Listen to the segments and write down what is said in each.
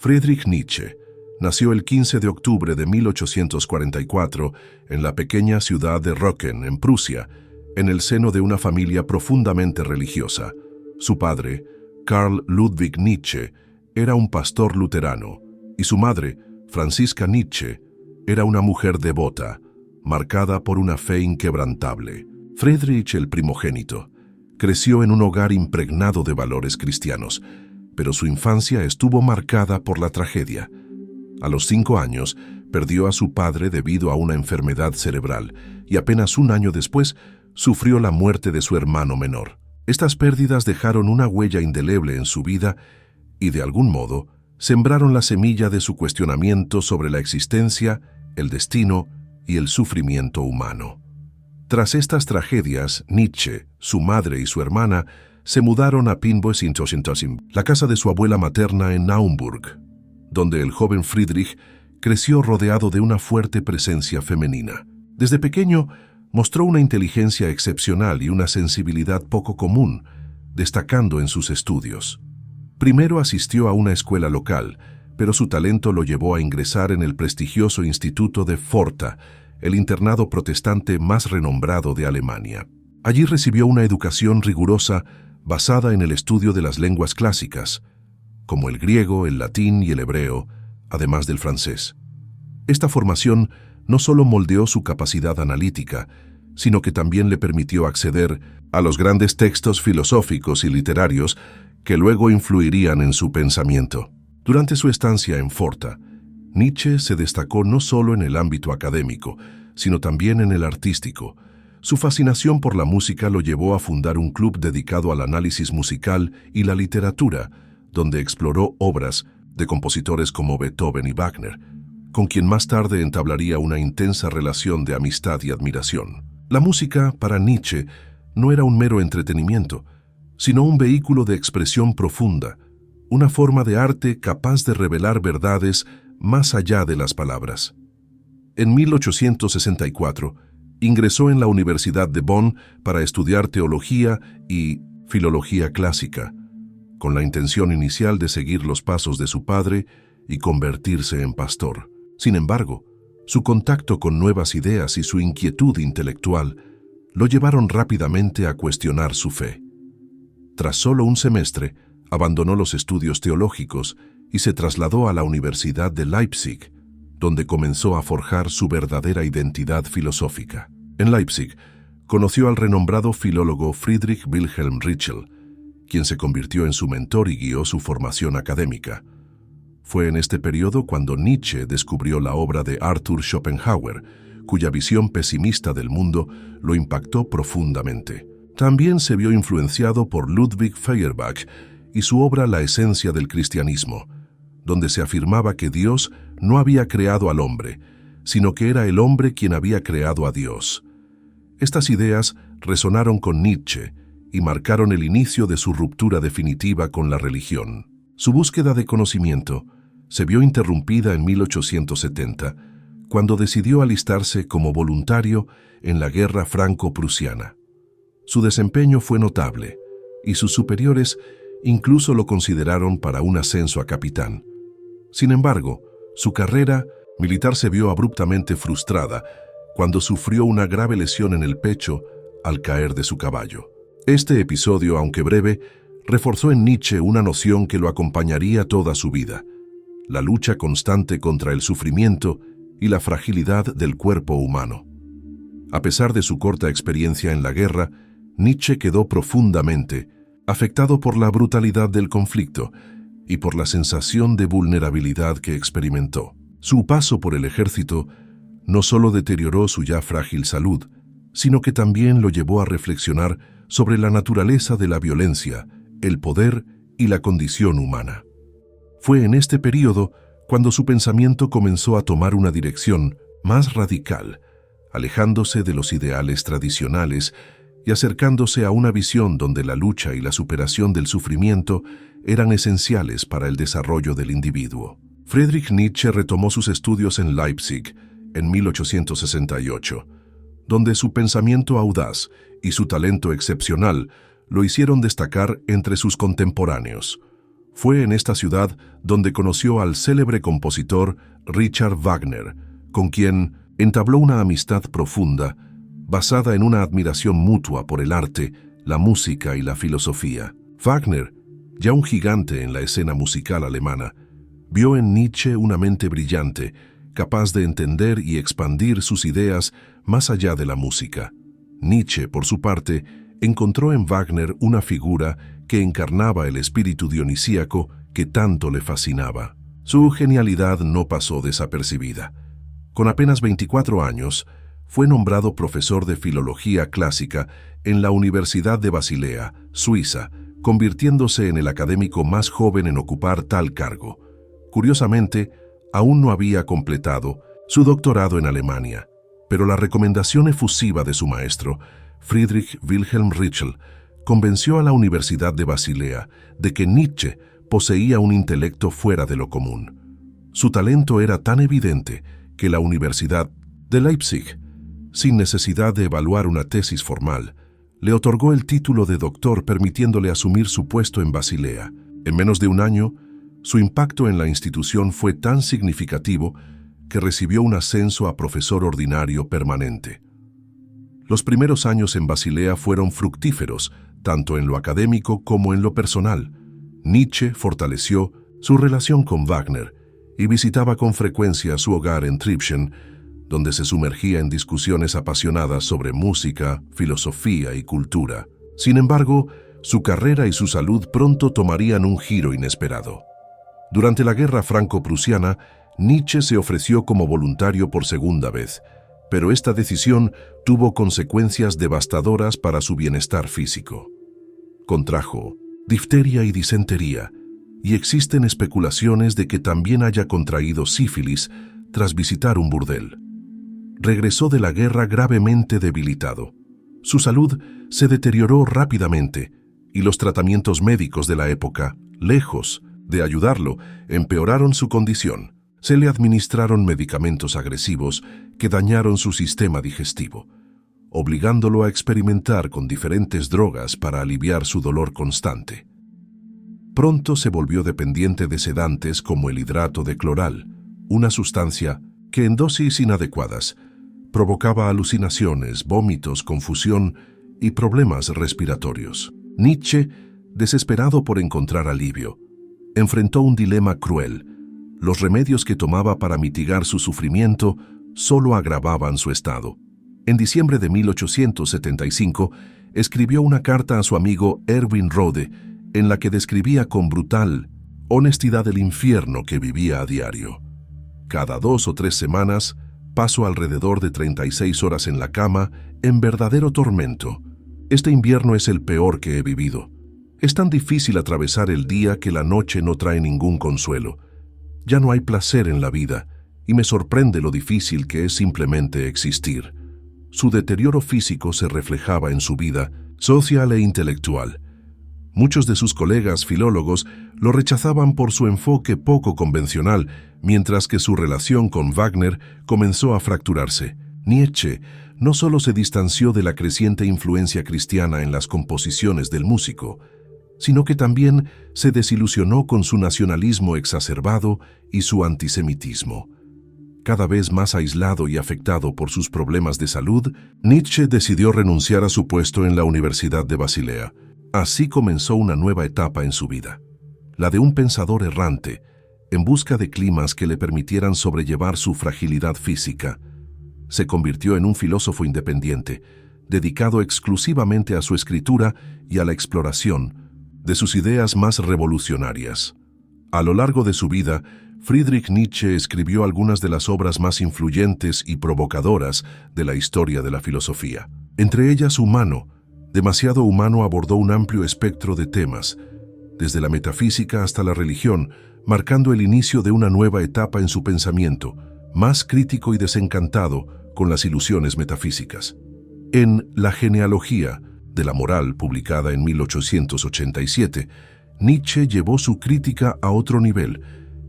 Friedrich Nietzsche nació el 15 de octubre de 1844 en la pequeña ciudad de Röcken, en Prusia, en el seno de una familia profundamente religiosa. Su padre, Karl Ludwig Nietzsche, era un pastor luterano, y su madre, Franziska Nietzsche, era una mujer devota, marcada por una fe inquebrantable. Friedrich, el primogénito, creció en un hogar impregnado de valores cristianos, pero su infancia estuvo marcada por la tragedia. A los 5 años, perdió a su padre debido a una enfermedad cerebral y apenas un año después sufrió la muerte de su hermano menor. Estas pérdidas dejaron una huella indeleble en su vida y, de algún modo, sembraron la semilla de su cuestionamiento sobre la existencia, el destino y el sufrimiento humano. Tras estas tragedias, Nietzsche, su madre y su hermana se mudaron a Pinbois, la casa de su abuela materna en Naumburg, donde el joven Friedrich creció rodeado de una fuerte presencia femenina. Desde pequeño, mostró una inteligencia excepcional y una sensibilidad poco común, destacando en sus estudios. Primero asistió a una escuela local, pero su talento lo llevó a ingresar en el prestigioso Instituto de Pforta, el internado protestante más renombrado de Alemania. Allí recibió una educación rigurosa basada en el estudio de las lenguas clásicas, como el griego, el latín y el hebreo, además del francés. Esta formación no solo moldeó su capacidad analítica, sino que también le permitió acceder a los grandes textos filosóficos y literarios que luego influirían en su pensamiento. Durante su estancia en Pforta, Nietzsche se destacó no solo en el ámbito académico, sino también en el artístico. Su fascinación por la música lo llevó a fundar un club dedicado al análisis musical y la literatura, donde exploró obras de compositores como Beethoven y Wagner, con quien más tarde entablaría una intensa relación de amistad y admiración. La música, para Nietzsche, no era un mero entretenimiento, sino un vehículo de expresión profunda, una forma de arte capaz de revelar verdades más allá de las palabras. En 1864, ingresó en la Universidad de Bonn para estudiar teología y filología clásica, con la intención inicial de seguir los pasos de su padre y convertirse en pastor. Sin embargo, su contacto con nuevas ideas y su inquietud intelectual lo llevaron rápidamente a cuestionar su fe. Tras solo un semestre, abandonó los estudios teológicos y se trasladó a la Universidad de Leipzig, donde comenzó a forjar su verdadera identidad filosófica. En Leipzig, conoció al renombrado filólogo Friedrich Wilhelm Ritschl, quien se convirtió en su mentor y guió su formación académica. Fue en este periodo cuando Nietzsche descubrió la obra de Arthur Schopenhauer, cuya visión pesimista del mundo lo impactó profundamente. También se vio influenciado por Ludwig Feuerbach y su obra La esencia del cristianismo, donde se afirmaba que Dios no había creado al hombre, sino que era el hombre quien había creado a Dios. Estas ideas resonaron con Nietzsche y marcaron el inicio de su ruptura definitiva con la religión. Su búsqueda de conocimiento se vio interrumpida en 1870, cuando decidió alistarse como voluntario en la Guerra Franco-Prusiana. Su desempeño fue notable, y sus superiores incluso lo consideraron para un ascenso a capitán. Sin embargo, su carrera militar se vio abruptamente frustrada cuando sufrió una grave lesión en el pecho al caer de su caballo. Este episodio, aunque breve, reforzó en Nietzsche una noción que lo acompañaría toda su vida: la lucha constante contra el sufrimiento y la fragilidad del cuerpo humano. A pesar de su corta experiencia en la guerra, Nietzsche quedó profundamente afectado por la brutalidad del conflicto y por la sensación de vulnerabilidad que experimentó. Su paso por el ejército no solo deterioró su ya frágil salud, sino que también lo llevó a reflexionar sobre la naturaleza de la violencia, el poder y la condición humana. Fue en este período cuando su pensamiento comenzó a tomar una dirección más radical, alejándose de los ideales tradicionales y acercándose a una visión donde la lucha y la superación del sufrimiento eran esenciales para el desarrollo del individuo. Friedrich Nietzsche retomó sus estudios en Leipzig en 1868, donde su pensamiento audaz y su talento excepcional lo hicieron destacar entre sus contemporáneos. Fue en esta ciudad donde conoció al célebre compositor Richard Wagner, con quien entabló una amistad profunda, basada en una admiración mutua por el arte, la música y la filosofía. Wagner, ya un gigante en la escena musical alemana, vio en Nietzsche una mente brillante, capaz de entender y expandir sus ideas más allá de la música. Nietzsche, por su parte, encontró en Wagner una figura que encarnaba el espíritu dionisíaco que tanto le fascinaba. Su genialidad no pasó desapercibida. Con apenas 24 años, fue nombrado profesor de filología clásica en la Universidad de Basilea, Suiza, convirtiéndose en el académico más joven en ocupar tal cargo. Curiosamente, aún no había completado su doctorado en Alemania, pero la recomendación efusiva de su maestro, Friedrich Wilhelm Ritschl, convenció a la Universidad de Basilea de que Nietzsche poseía un intelecto fuera de lo común. Su talento era tan evidente que la Universidad de Leipzig, sin necesidad de evaluar una tesis formal, le otorgó el título de doctor permitiéndole asumir su puesto en Basilea. En menos de un año, su impacto en la institución fue tan significativo que recibió un ascenso a profesor ordinario permanente. Los primeros años en Basilea fueron fructíferos, tanto en lo académico como en lo personal. Nietzsche fortaleció su relación con Wagner y visitaba con frecuencia su hogar en Tribschen, donde se sumergía en discusiones apasionadas sobre música, filosofía y cultura. Sin embargo, su carrera y su salud pronto tomarían un giro inesperado. Durante la Guerra Franco-Prusiana, Nietzsche se ofreció como voluntario por segunda vez, pero esta decisión tuvo consecuencias devastadoras para su bienestar físico. Contrajo difteria y disentería, y existen especulaciones de que también haya contraído sífilis tras visitar un burdel. Regresó de la guerra gravemente debilitado. Su salud se deterioró rápidamente, y los tratamientos médicos de la época, lejos de ayudarlo, empeoraron su condición. Se le administraron medicamentos agresivos que dañaron su sistema digestivo, obligándolo a experimentar con diferentes drogas para aliviar su dolor constante. Pronto se volvió dependiente de sedantes como el hidrato de cloral, una sustancia que en dosis inadecuadas provocaba alucinaciones, vómitos, confusión y problemas respiratorios. Nietzsche, desesperado por encontrar alivio, enfrentó un dilema cruel. Los remedios que tomaba para mitigar su sufrimiento solo agravaban su estado. En diciembre de 1875, escribió una carta a su amigo Erwin Rohde, en la que describía con brutal honestidad el infierno que vivía a diario. Cada 2 o 3 semanas, paso alrededor de 36 horas en la cama, en verdadero tormento. Este invierno es el peor que he vivido. Es tan difícil atravesar el día que la noche no trae ningún consuelo. Ya no hay placer en la vida, y me sorprende lo difícil que es simplemente existir. Su deterioro físico se reflejaba en su vida social e intelectual. Muchos de sus colegas filólogos lo rechazaban por su enfoque poco convencional, mientras que su relación con Wagner comenzó a fracturarse. Nietzsche no solo se distanció de la creciente influencia cristiana en las composiciones del músico, sino que también se desilusionó con su nacionalismo exacerbado y su antisemitismo. Cada vez más aislado y afectado por sus problemas de salud, Nietzsche decidió renunciar a su puesto en la Universidad de Basilea. Así comenzó una nueva etapa en su vida, la de un pensador errante, en busca de climas que le permitieran sobrellevar su fragilidad física. Se convirtió en un filósofo independiente, dedicado exclusivamente a su escritura y a la exploración de sus ideas más revolucionarias. A lo largo de su vida, Friedrich Nietzsche escribió algunas de las obras más influyentes y provocadoras de la historia de la filosofía. Entre ellas, Humano, Demasiado humano, abordó un amplio espectro de temas, desde la metafísica hasta la religión, marcando el inicio de una nueva etapa en su pensamiento, más crítico y desencantado con las ilusiones metafísicas. En La genealogía de la moral, publicada en 1887, Nietzsche llevó su crítica a otro nivel,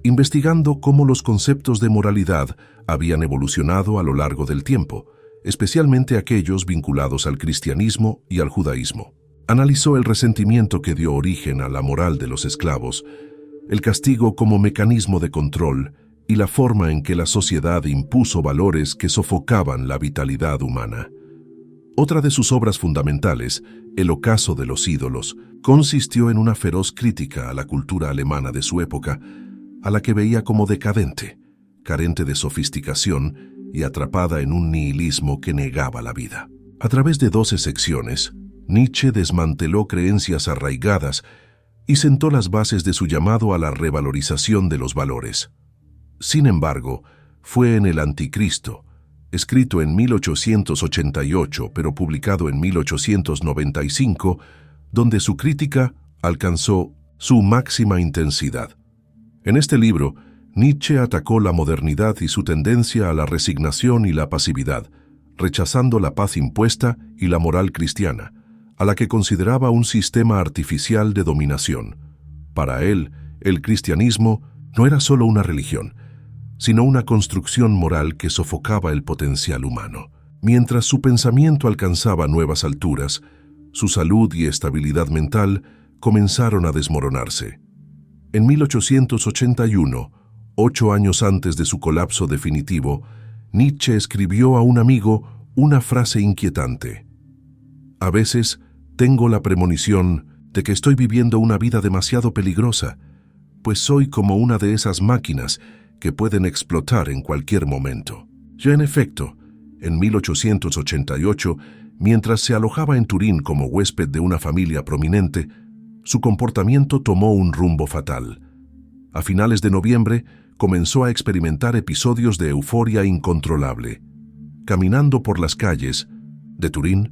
investigando cómo los conceptos de moralidad habían evolucionado a lo largo del tiempo, especialmente aquellos vinculados al cristianismo y al judaísmo. Analizó el resentimiento que dio origen a la moral de los esclavos, el castigo como mecanismo de control y la forma en que la sociedad impuso valores que sofocaban la vitalidad humana. Otra de sus obras fundamentales, El ocaso de los ídolos, consistió en una feroz crítica a la cultura alemana de su época, a la que veía como decadente, carente de sofisticación y atrapada en un nihilismo que negaba la vida. A través de 12 secciones, Nietzsche desmanteló creencias arraigadas y sentó las bases de su llamado a la revalorización de los valores. Sin embargo, fue en El Anticristo, escrito en 1888 pero publicado en 1895, donde su crítica alcanzó su máxima intensidad. En este libro, Nietzsche atacó la modernidad y su tendencia a la resignación y la pasividad, rechazando la paz impuesta y la moral cristiana, a la que consideraba un sistema artificial de dominación. Para él, el cristianismo no era solo una religión, sino una construcción moral que sofocaba el potencial humano. Mientras su pensamiento alcanzaba nuevas alturas, su salud y estabilidad mental comenzaron a desmoronarse. En 1881, 8 años antes de su colapso definitivo, Nietzsche escribió a un amigo una frase inquietante. A veces tengo la premonición de que estoy viviendo una vida demasiado peligrosa, pues soy como una de esas máquinas que pueden explotar en cualquier momento. Ya en efecto, en 1888, mientras se alojaba en Turín como huésped de una familia prominente, su comportamiento tomó un rumbo fatal. A finales de noviembre, comenzó a experimentar episodios de euforia incontrolable. Caminando por las calles de Turín,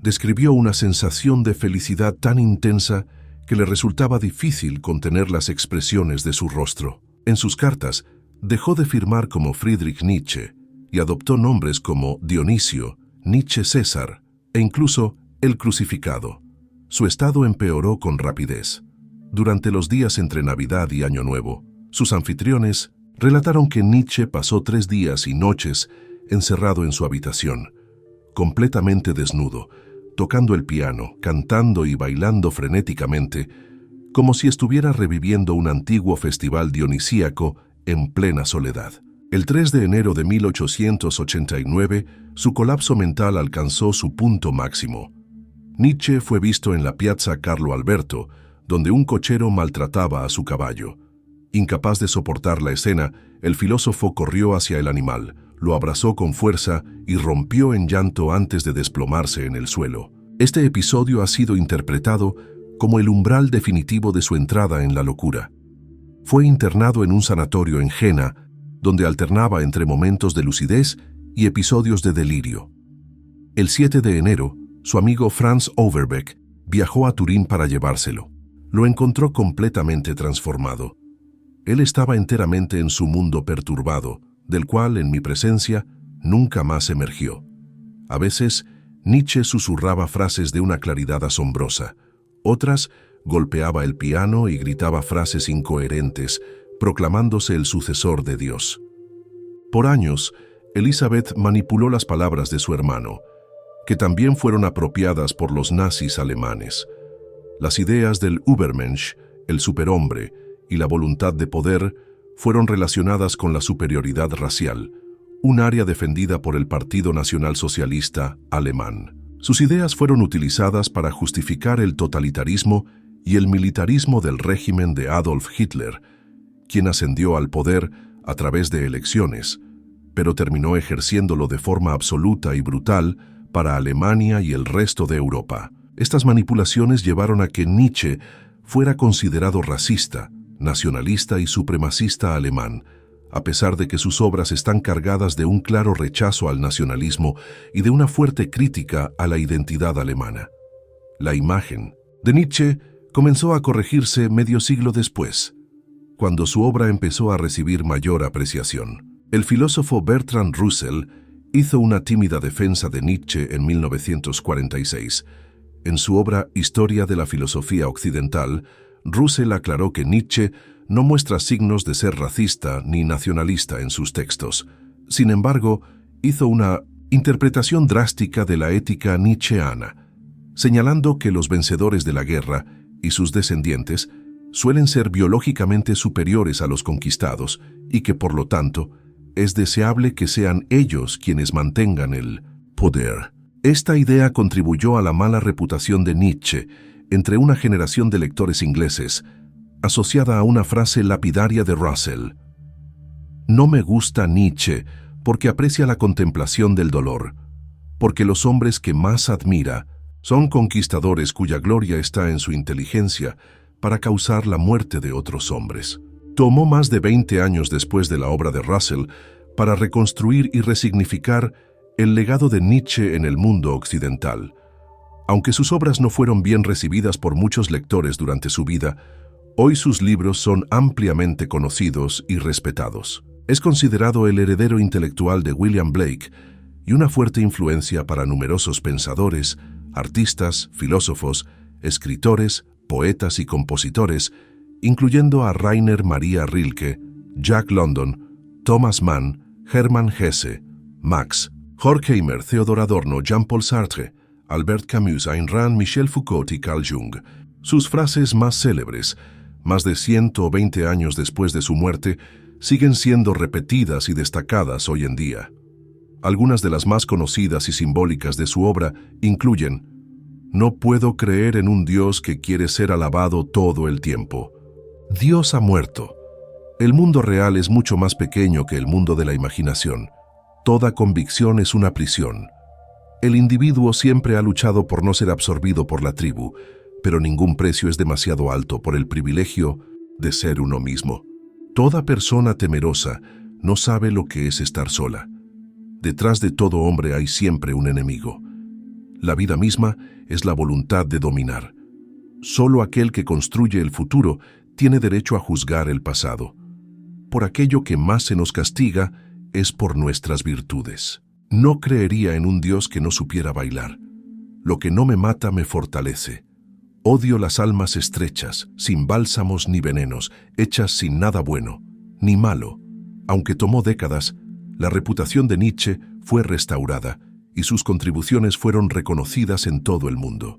describió una sensación de felicidad tan intensa que le resultaba difícil contener las expresiones de su rostro. En sus cartas, dejó de firmar como Friedrich Nietzsche y adoptó nombres como Dionisio, Nietzsche César e incluso el Crucificado. Su estado empeoró con rapidez. Durante los días entre Navidad y Año Nuevo, sus anfitriones relataron que Nietzsche pasó 3 días y noches encerrado en su habitación, completamente desnudo, tocando el piano, cantando y bailando frenéticamente, como si estuviera reviviendo un antiguo festival dionisíaco en plena soledad. El 3 de enero de 1889, su colapso mental alcanzó su punto máximo. Nietzsche fue visto en la Piazza Carlo Alberto, donde un cochero maltrataba a su caballo. Incapaz de soportar la escena, el filósofo corrió hacia el animal, lo abrazó con fuerza y rompió en llanto antes de desplomarse en el suelo. Este episodio ha sido interpretado como el umbral definitivo de su entrada en la locura. Fue internado en un sanatorio en Jena, donde alternaba entre momentos de lucidez y episodios de delirio. El 7 de enero, su amigo Franz Overbeck viajó a Turín para llevárselo. Lo encontró completamente transformado. Él estaba enteramente en su mundo perturbado, del cual, en mi presencia, nunca más emergió. A veces, Nietzsche susurraba frases de una claridad asombrosa. Otras, golpeaba el piano y gritaba frases incoherentes, proclamándose el sucesor de Dios. Por años, Elisabeth manipuló las palabras de su hermano, que también fueron apropiadas por los nazis alemanes. Las ideas del Übermensch, el superhombre, y la voluntad de poder fueron relacionadas con la superioridad racial, un área defendida por el Partido Nacional Socialista alemán. Sus ideas fueron utilizadas para justificar el totalitarismo y el militarismo del régimen de Adolf Hitler, quien ascendió al poder a través de elecciones, pero terminó ejerciéndolo de forma absoluta y brutal para Alemania y el resto de Europa. Estas manipulaciones llevaron a que Nietzsche fuera considerado racista, nacionalista y supremacista alemán, a pesar de que sus obras están cargadas de un claro rechazo al nacionalismo y de una fuerte crítica a la identidad alemana. La imagen de Nietzsche comenzó a corregirse medio siglo después, cuando su obra empezó a recibir mayor apreciación. El filósofo Bertrand Russell hizo una tímida defensa de Nietzsche en 1946. En su obra Historia de la Filosofía Occidental, Russell aclaró que Nietzsche no muestra signos de ser racista ni nacionalista en sus textos. Sin embargo, hizo una interpretación drástica de la ética nietzscheana, señalando que los vencedores de la guerra y sus descendientes suelen ser biológicamente superiores a los conquistados y que, por lo tanto, es deseable que sean ellos quienes mantengan el poder. Esta idea contribuyó a la mala reputación de Nietzsche entre una generación de lectores ingleses, asociada a una frase lapidaria de Russell: «No me gusta Nietzsche porque aprecia la contemplación del dolor, porque los hombres que más admira son conquistadores cuya gloria está en su inteligencia para causar la muerte de otros hombres». Tomó más de 20 años después de la obra de Russell para reconstruir y resignificar el legado de Nietzsche en el mundo occidental. Aunque sus obras no fueron bien recibidas por muchos lectores durante su vida, hoy sus libros son ampliamente conocidos y respetados. Es considerado el heredero intelectual de William Blake y una fuerte influencia para numerosos pensadores, artistas, filósofos, escritores, poetas y compositores, incluyendo a Rainer Maria Rilke, Jack London, Thomas Mann, Hermann Hesse, Max Horkheimer, Theodor Adorno, Jean-Paul Sartre, Albert Camus, Ayn Rand, Michel Foucault y Carl Jung. Sus frases más célebres, más de 120 años después de su muerte, siguen siendo repetidas y destacadas hoy en día. Algunas de las más conocidas y simbólicas de su obra incluyen: «No puedo creer en un Dios que quiere ser alabado todo el tiempo. Dios ha muerto. El mundo real es mucho más pequeño que el mundo de la imaginación. Toda convicción es una prisión. El individuo siempre ha luchado por no ser absorbido por la tribu, pero ningún precio es demasiado alto por el privilegio de ser uno mismo. Toda persona temerosa no sabe lo que es estar sola. Detrás de todo hombre hay siempre un enemigo. La vida misma es la voluntad de dominar. Solo aquel que construye el futuro tiene derecho a juzgar el pasado. Por aquello que más se nos castiga es por nuestras virtudes. No creería en un Dios que no supiera bailar. Lo que no me mata me fortalece. Odio las almas estrechas, sin bálsamos ni venenos, hechas sin nada bueno, ni malo». Aunque tomó décadas, la reputación de Nietzsche fue restaurada y sus contribuciones fueron reconocidas en todo el mundo.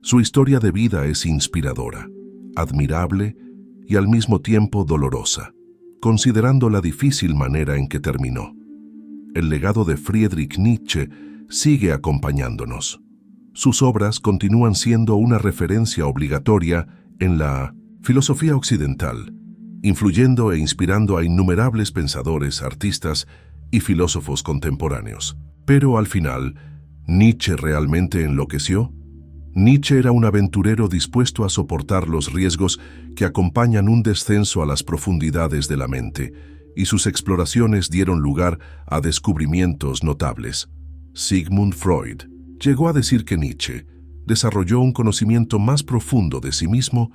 Su historia de vida es inspiradora, admirable y al mismo tiempo dolorosa, considerando la difícil manera en que terminó. El legado de Friedrich Nietzsche sigue acompañándonos. Sus obras continúan siendo una referencia obligatoria en la filosofía occidental, influyendo e inspirando a innumerables pensadores, artistas y filósofos contemporáneos. Pero al final, ¿Nietzsche realmente enloqueció? Nietzsche era un aventurero dispuesto a soportar los riesgos que acompañan un descenso a las profundidades de la mente, y sus exploraciones dieron lugar a descubrimientos notables. Sigmund Freud llegó a decir que Nietzsche desarrolló un conocimiento más profundo de sí mismo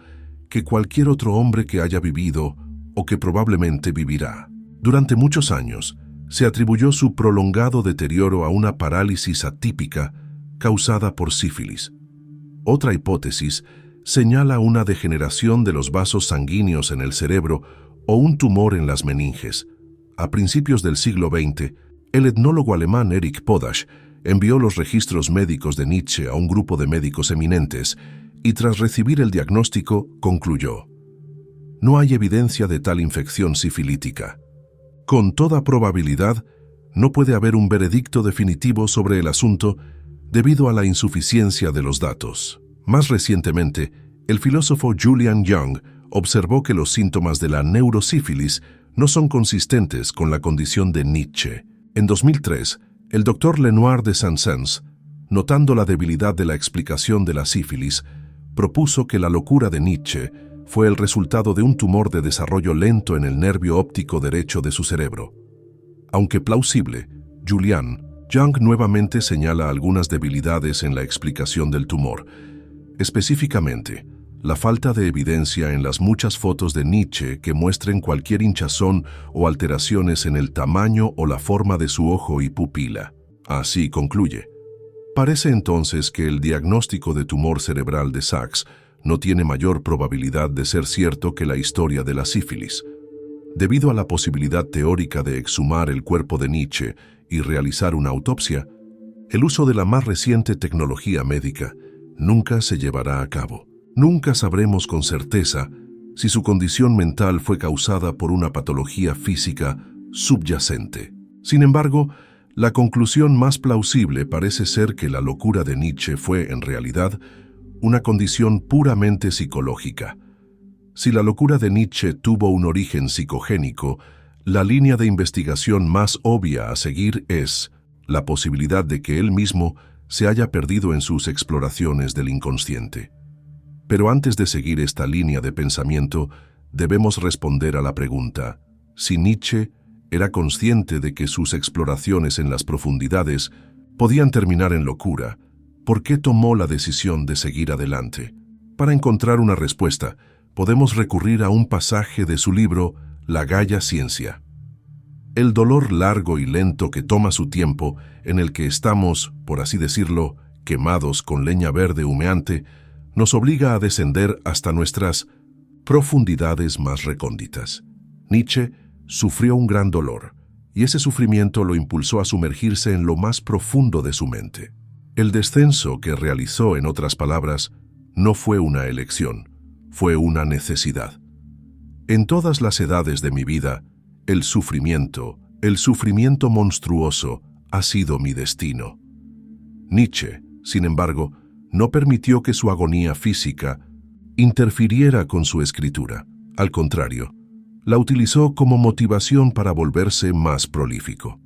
que cualquier otro hombre que haya vivido o que probablemente vivirá. Durante muchos años, se atribuyó su prolongado deterioro a una parálisis atípica causada por sífilis. Otra hipótesis señala una degeneración de los vasos sanguíneos en el cerebro o un tumor en las meninges. A principios del siglo XX, el etnólogo alemán Erich Podasch envió los registros médicos de Nietzsche a un grupo de médicos eminentes y tras recibir el diagnóstico concluyó: «No hay evidencia de tal infección sifilítica. Con toda probabilidad, no puede haber un veredicto definitivo sobre el asunto debido a la insuficiencia de los datos». Más recientemente, el filósofo Julian Jung observó que los síntomas de la neurosífilis no son consistentes con la condición de Nietzsche. En 2003, el doctor Lenoir de Saint-Saëns, notando la debilidad de la explicación de la sífilis, propuso que la locura de Nietzsche fue el resultado de un tumor de desarrollo lento en el nervio óptico derecho de su cerebro. Aunque plausible, Jung nuevamente señala algunas debilidades en la explicación del tumor, específicamente la falta de evidencia en las muchas fotos de Nietzsche que muestren cualquier hinchazón o alteraciones en el tamaño o la forma de su ojo y pupila. Así concluye: «Parece entonces que el diagnóstico de tumor cerebral de Sachs no tiene mayor probabilidad de ser cierto que la historia de la sífilis. Debido a la posibilidad teórica de exhumar el cuerpo de Nietzsche y realizar una autopsia, el uso de la más reciente tecnología médica nunca se llevará a cabo. Nunca sabremos con certeza si su condición mental fue causada por una patología física subyacente. Sin embargo, la conclusión más plausible parece ser que la locura de Nietzsche fue, en realidad, una condición puramente psicológica. Si la locura de Nietzsche tuvo un origen psicogénico, la línea de investigación más obvia a seguir es la posibilidad de que él mismo se haya perdido en sus exploraciones del inconsciente. Pero antes de seguir esta línea de pensamiento, debemos responder a la pregunta: si Nietzsche era consciente de que sus exploraciones en las profundidades podían terminar en locura, ¿por qué tomó la decisión de seguir adelante? Para encontrar una respuesta, podemos recurrir a un pasaje de su libro La Gaia Ciencia. El dolor largo y lento que toma su tiempo, en el que estamos, por así decirlo, quemados con leña verde humeante, nos obliga a descender hasta nuestras profundidades más recónditas. Nietzsche sufrió un gran dolor, y ese sufrimiento lo impulsó a sumergirse en lo más profundo de su mente. El descenso que realizó, en otras palabras, no fue una elección, fue una necesidad. En todas las edades de mi vida, el sufrimiento monstruoso, ha sido mi destino. Nietzsche, sin embargo, no permitió que su agonía física interfiriera con su escritura. Al contrario, la utilizó como motivación para volverse más prolífico.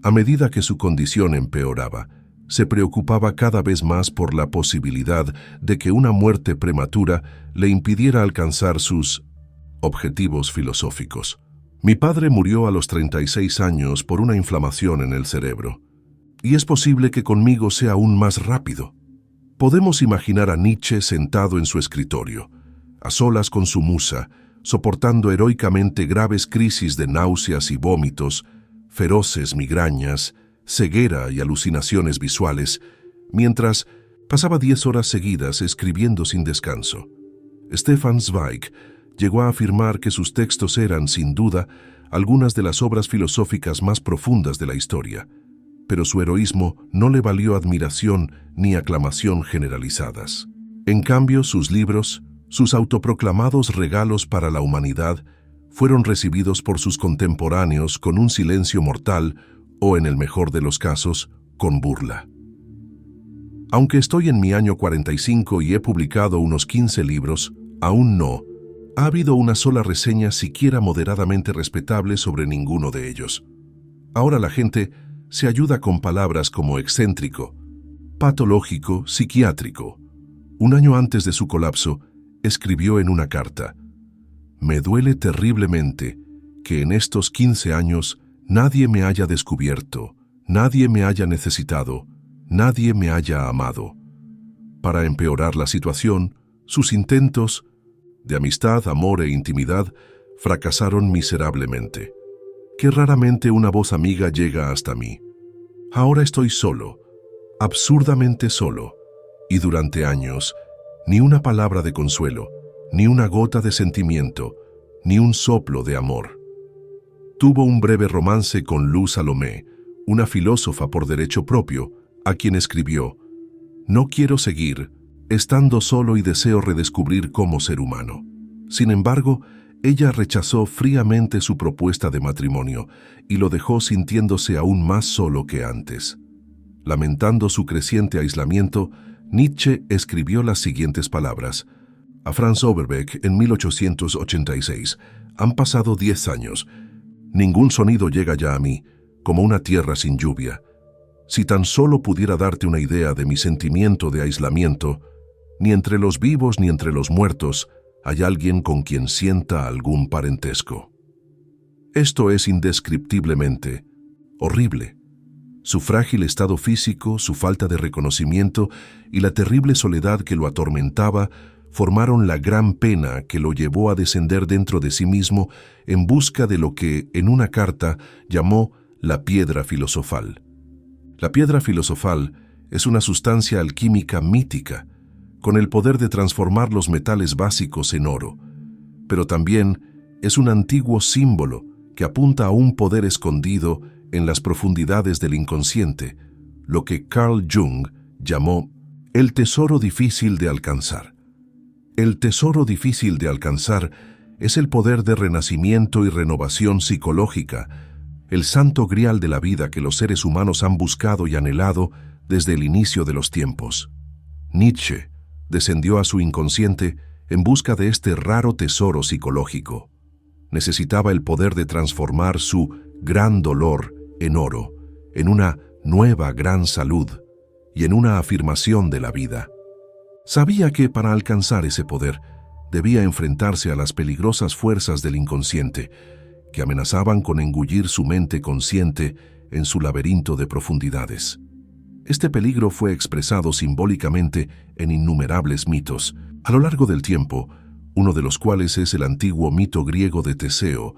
A medida que su condición empeoraba, se preocupaba cada vez más por la posibilidad de que una muerte prematura le impidiera alcanzar sus objetivos filosóficos. Mi padre murió a los 36 años por una inflamación en el cerebro, y es posible que conmigo sea aún más rápido. Podemos imaginar a Nietzsche sentado en su escritorio, a solas con su musa, soportando heroicamente graves crisis de náuseas y vómitos, feroces migrañas, ceguera y alucinaciones visuales, mientras pasaba 10 horas seguidas escribiendo sin descanso. Stefan Zweig llegó a afirmar que sus textos eran, sin duda, algunas de las obras filosóficas más profundas de la historia, pero su heroísmo no le valió admiración ni aclamación generalizadas. En cambio, sus libros, sus autoproclamados regalos para la humanidad, fueron recibidos por sus contemporáneos con un silencio mortal o, en el mejor de los casos, con burla. Aunque estoy en mi año 45 y he publicado unos 15 libros, aún no ha habido una sola reseña siquiera moderadamente respetable sobre ninguno de ellos. Ahora la gente se ayuda con palabras como excéntrico, patológico, psiquiátrico. Un año antes de su colapso, escribió en una carta: «Me duele terriblemente que en estos 15 años nadie me haya descubierto, nadie me haya necesitado, nadie me haya amado». Para empeorar la situación, sus intentos de amistad, amor e intimidad fracasaron miserablemente. Qué raramente una voz amiga llega hasta mí. Ahora estoy solo, absurdamente solo, y durante años, ni una palabra de consuelo, ni una gota de sentimiento, ni un soplo de amor. Tuvo un breve romance con Luz Salomé, una filósofa por derecho propio, a quien escribió: «No quiero seguir estando solo y deseo redescubrir cómo ser humano». Sin embargo, ella rechazó fríamente su propuesta de matrimonio y lo dejó sintiéndose aún más solo que antes. Lamentando su creciente aislamiento, Nietzsche escribió las siguientes palabras a Franz Overbeck en 1886. «Han pasado 10 años. Ningún sonido llega ya a mí, como una tierra sin lluvia. Si tan solo pudiera darte una idea de mi sentimiento de aislamiento, ni entre los vivos ni entre los muertos hay alguien con quien sienta algún parentesco». Esto es indescriptiblemente horrible. Su frágil estado físico, su falta de reconocimiento y la terrible soledad que lo atormentaba formaron la gran pena que lo llevó a descender dentro de sí mismo en busca de lo que, en una carta, llamó la piedra filosofal. La piedra filosofal es una sustancia alquímica mítica, con el poder de transformar los metales básicos en oro, pero también es un antiguo símbolo que apunta a un poder escondido en las profundidades del inconsciente, lo que Carl Jung llamó el tesoro difícil de alcanzar. El tesoro difícil de alcanzar es el poder de renacimiento y renovación psicológica, el santo grial de la vida que los seres humanos han buscado y anhelado desde el inicio de los tiempos. Nietzsche descendió a su inconsciente en busca de este raro tesoro psicológico. Necesitaba el poder de transformar su gran dolor en oro, en una nueva gran salud y en una afirmación de la vida. Sabía que para alcanzar ese poder debía enfrentarse a las peligrosas fuerzas del inconsciente, que amenazaban con engullir su mente consciente en su laberinto de profundidades. Este peligro fue expresado simbólicamente en innumerables mitos, a lo largo del tiempo, uno de los cuales es el antiguo mito griego de Teseo,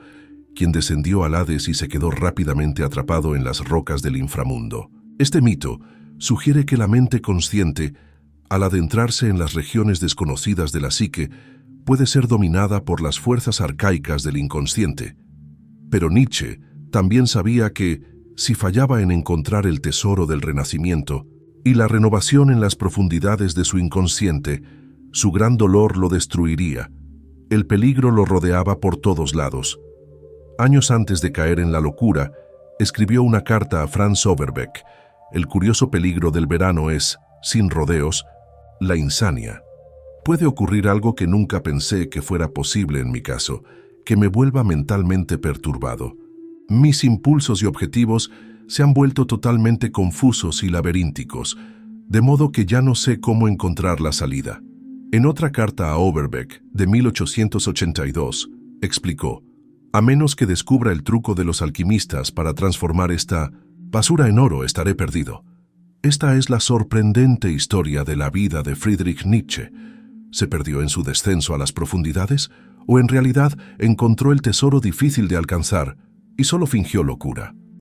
quien descendió al Hades y se quedó rápidamente atrapado en las rocas del inframundo. Este mito sugiere que la mente consciente, al adentrarse en las regiones desconocidas de la psique, puede ser dominada por las fuerzas arcaicas del inconsciente. Pero Nietzsche también sabía que, si fallaba en encontrar el tesoro del renacimiento y la renovación en las profundidades de su inconsciente, su gran dolor lo destruiría. El peligro lo rodeaba por todos lados. Años antes de caer en la locura, escribió una carta a Franz Overbeck. El curioso peligro del verano es, sin rodeos, la insania. Puede ocurrir algo que nunca pensé que fuera posible en mi caso, que me vuelva mentalmente perturbado. Mis impulsos y objetivos se han vuelto totalmente confusos y laberínticos, de modo que ya no sé cómo encontrar la salida. En otra carta a Overbeck, de 1882, explicó: a menos que descubra el truco de los alquimistas para transformar esta basura en oro, estaré perdido. Esta es la sorprendente historia de la vida de Friedrich Nietzsche. ¿Se perdió en su descenso a las profundidades? ¿O en realidad encontró el tesoro difícil de alcanzar y solo fingió locura?